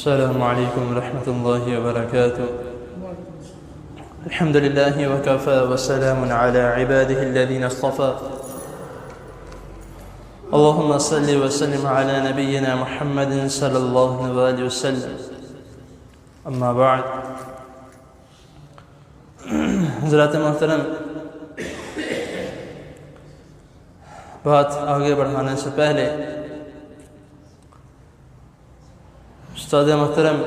السلام عليكم ورحمة الله وبركاته. الحمد لله وكفى وسلام على عباده الذين اصطفى. اللهم صل وسلم على نبينا محمد صلى الله عليه وسلم. اما بعد، حضرات محترم، بات آگے بڑھانے سے پہلے استاد محترم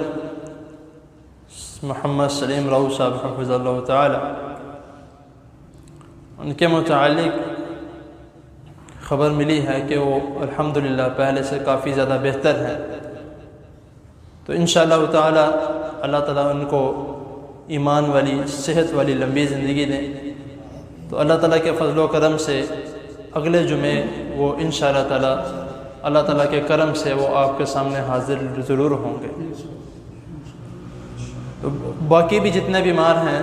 محمد سلیم راؤ صاحب حفظ اللہ تعالی، ان کے متعلق خبر ملی ہے کہ وہ الحمدللہ پہلے سے کافی زیادہ بہتر ہے. تو انشاءاللہ تعالی اللہ تعالیٰ ان کو ایمان والی، صحت والی لمبی زندگی دیں. تو اللہ تعالیٰ کے فضل و کرم سے اگلے جمعے وہ انشاءاللہ تعالیٰ اللہ تعالیٰ کے کرم سے وہ آپ کے سامنے حاضر ضرور ہوں گے. تو باقی بھی جتنے بیمار ہیں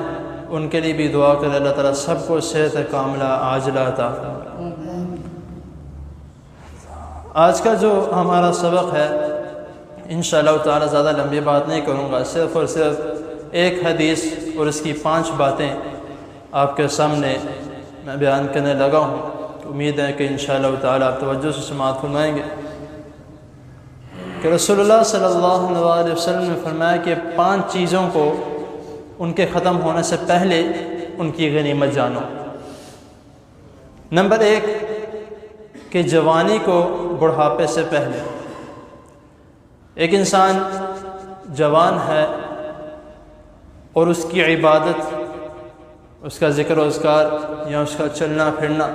ان کے لیے بھی دعا کرے اللہ تعالیٰ سب کو صحت کاملہ عاجلہ عطا فرمائے. آج کا جو ہمارا سبق ہے انشاءاللہ تعالیٰ زیادہ لمبی بات نہیں کروں گا، صرف اور صرف ایک حدیث اور اس کی 5 باتیں آپ کے سامنے میں بیان کرنے لگا ہوں. امید ہے کہ انشاءاللہ تعالیٰ آپ توجہ سے سماعت فرمائیں گے کہ رسول اللہ صلی اللہ علیہ وسلم نے فرمایا کہ 5 چیزوں کو ان کے ختم ہونے سے پہلے ان کی غنیمت جانو. نمبر 1 کہ جوانی کو بڑھاپے سے پہلے. ایک انسان جوان ہے اور اس کی عبادت، اس کا ذکر و اذکار یا اس کا چلنا پھرنا،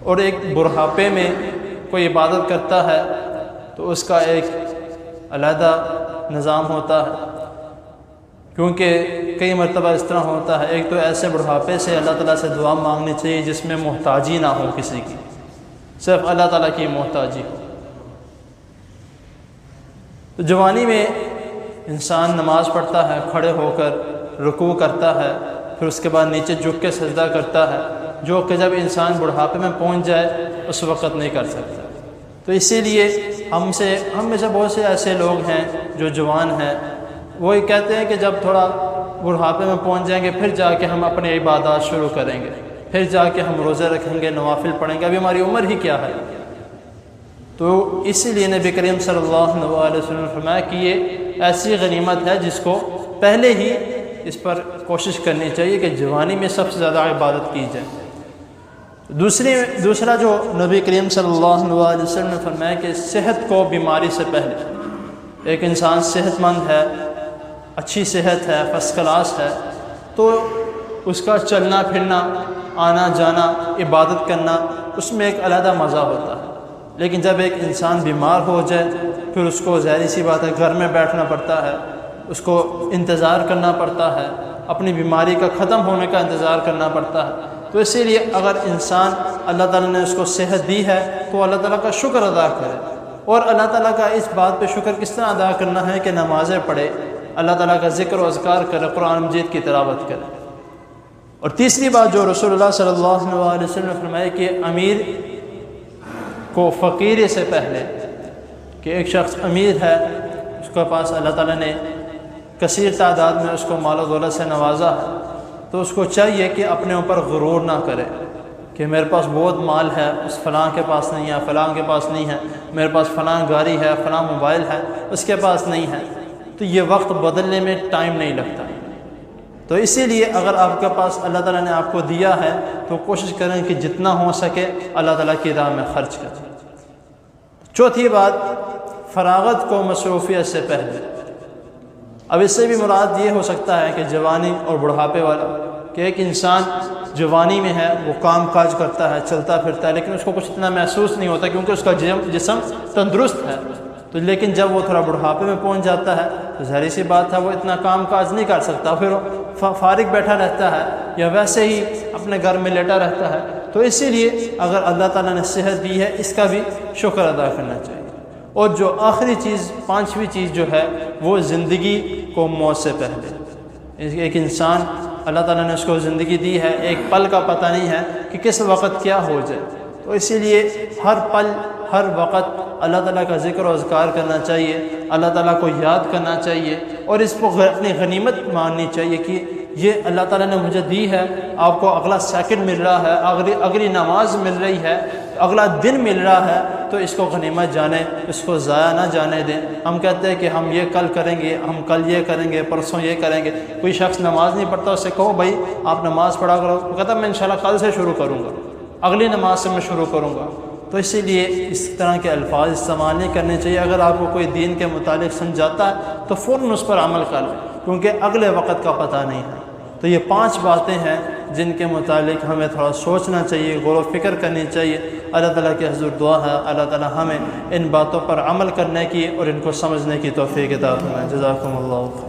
اور ایک بڑھاپے میں کوئی عبادت کرتا ہے تو اس کا ایک علیحدہ نظام ہوتا ہے. کیونکہ کئی مرتبہ اس طرح ہوتا ہے، ایک تو ایسے بڑھاپے سے اللہ تعالیٰ سے دعا مانگنی چاہیے جس میں محتاجی نہ ہو کسی کی، صرف اللہ تعالیٰ کی محتاجی ہو. تو جوانی میں انسان نماز پڑھتا ہے، کھڑے ہو کر رکوع کرتا ہے، پھر اس کے بعد نیچے جھک کے سجدہ کرتا ہے، جو کہ جب انسان بڑھاپے میں پہنچ جائے اس وقت نہیں کر سکتا. تو اسی لیے ہم میں سے بہت سے ایسے لوگ ہیں جو جوان ہیں، وہی کہتے ہیں کہ جب تھوڑا بڑھاپے میں پہنچ جائیں گے پھر جا کے ہم اپنی عبادات شروع کریں گے، پھر جا کے ہم روزے رکھیں گے، نوافل پڑھیں گے، ابھی ہماری عمر ہی کیا ہے. تو اسی لیے نبی کریم صلی اللہ علیہ وسلم نے فرمایا کہ یہ ایسی غنیمت ہے جس کو پہلے ہی اس پر کوشش کرنی چاہیے کہ جوانی میں سب سے زیادہ عبادت کی جائے. دوسرا جو نبی کریم صلی اللہ علیہ وسلم نے فرمایا کہ صحت کو بیماری سے پہلے. ایک انسان صحت مند ہے، اچھی صحت ہے، فرسٹ کلاس ہے، تو اس کا چلنا پھرنا، آنا جانا، عبادت کرنا، اس میں ایک علیحدہ مزہ ہوتا ہے. لیکن جب ایک انسان بیمار ہو جائے پھر اس کو ظاہری سی بات ہے گھر میں بیٹھنا پڑتا ہے، اس کو انتظار کرنا پڑتا ہے، اپنی بیماری کا ختم ہونے کا انتظار کرنا پڑتا ہے. تو اسی لیے اگر انسان اللہ تعالیٰ نے اس کو صحت دی ہے تو اللہ تعالیٰ کا شکر ادا کرے. اور اللہ تعالیٰ کا اس بات پہ شکر کس طرح ادا کرنا ہے کہ نمازیں پڑھے، اللہ تعالیٰ کا ذکر و اذکار کرے، قرآن مجید کی تلاوت کرے. اور تیسری بات جو رسول اللہ صلی اللہ علیہ وسلم نے فرمایا کہ امیر کو فقیر سے پہلے، کہ ایک شخص امیر ہے، اس کے پاس اللہ تعالیٰ نے کثیر تعداد میں اس کو مال و دولت سے نوازا ہے، تو اس کو چاہیے کہ اپنے اوپر غرور نہ کرے کہ میرے پاس بہت مال ہے، اس فلاں کے پاس نہیں ہے، فلاں کے پاس نہیں ہے، میرے پاس فلاں گاڑی ہے، فلاں موبائل ہے، اس کے پاس نہیں ہے. تو یہ وقت بدلنے میں ٹائم نہیں لگتا. تو اسی لیے اگر آپ کے پاس اللہ تعالیٰ نے آپ کو دیا ہے تو کوشش کریں کہ جتنا ہو سکے اللہ تعالیٰ کی راہ میں خرچ کریں. چوتھی بات، فراغت کو مصروفیت سے پہلے. اب اس سے بھی مراد یہ ہو سکتا ہے کہ جوانی اور بڑھاپے والا، کہ ایک انسان جوانی میں ہے، وہ کام کاج کرتا ہے، چلتا پھرتا ہے، لیکن اس کو کچھ اتنا محسوس نہیں ہوتا کیونکہ اس کا جسم تندرست ہے. تو لیکن جب وہ تھوڑا بڑھاپے میں پہنچ جاتا ہے تو ظاہری سی بات ہے وہ اتنا کام کاج نہیں کر سکتا، پھر فارغ بیٹھا رہتا ہے یا ویسے ہی اپنے گھر میں لیٹا رہتا ہے. تو اسی لیے اگر اللہ تعالیٰ نے صحت دی ہے اس کا بھی شکر ادا کرنا چاہیے. اور جو آخری چیز، 5ویں چیز جو ہے وہ زندگی کو موت سے پہلے. ایک انسان اللہ تعالیٰ نے اس کو زندگی دی ہے، ایک پل کا پتہ نہیں ہے کہ کس وقت کیا ہو جائے. تو اسی لیے ہر پل ہر وقت اللہ تعالیٰ کا ذکر و اذکار کرنا چاہیے، اللہ تعالیٰ کو یاد کرنا چاہیے، اور اس کو اپنی غنیمت ماننی چاہیے کہ یہ اللہ تعالیٰ نے مجھے دی ہے، آپ کو اگلا سیکنڈ مل رہا ہے، اگلی نماز مل رہی ہے، اگلا دن مل رہا ہے، تو اس کو غنیمت جانیں، اس کو ضائع نہ جانے دیں۔ ہم کہتے ہیں کہ ہم یہ کل کریں گے، ہم کل یہ کریں گے، پرسوں یہ کریں گے۔ کوئی شخص نماز نہیں پڑھتا، اس سے کہو بھائی آپ نماز پڑھا کرو، وہ کہتا ہے میں انشاءاللہ کل سے شروع کروں گا، اگلی نماز سے میں شروع کروں گا۔ تو اسی لیے اس طرح کے الفاظ استعمال نہیں کرنے چاہیے۔ اگر آپ کو کوئی دین کے متعلق سمجھاتا ہے تو فوراً اس پر عمل کر لیں، کیونکہ اگلے وقت کا پتہ نہیں ہے۔ تو یہ 5 باتیں ہیں جن کے متعلق ہمیں تھوڑا سوچنا چاہیے، غور و فکر کرنی چاہیے۔ اللہ تعالیٰ کے حضور دعا ہے اللہ تعالیٰ ہمیں ان باتوں پر عمل کرنے کی اور ان کو سمجھنے کی توفیق عطا فرمائے۔ جزاکم اللہ۔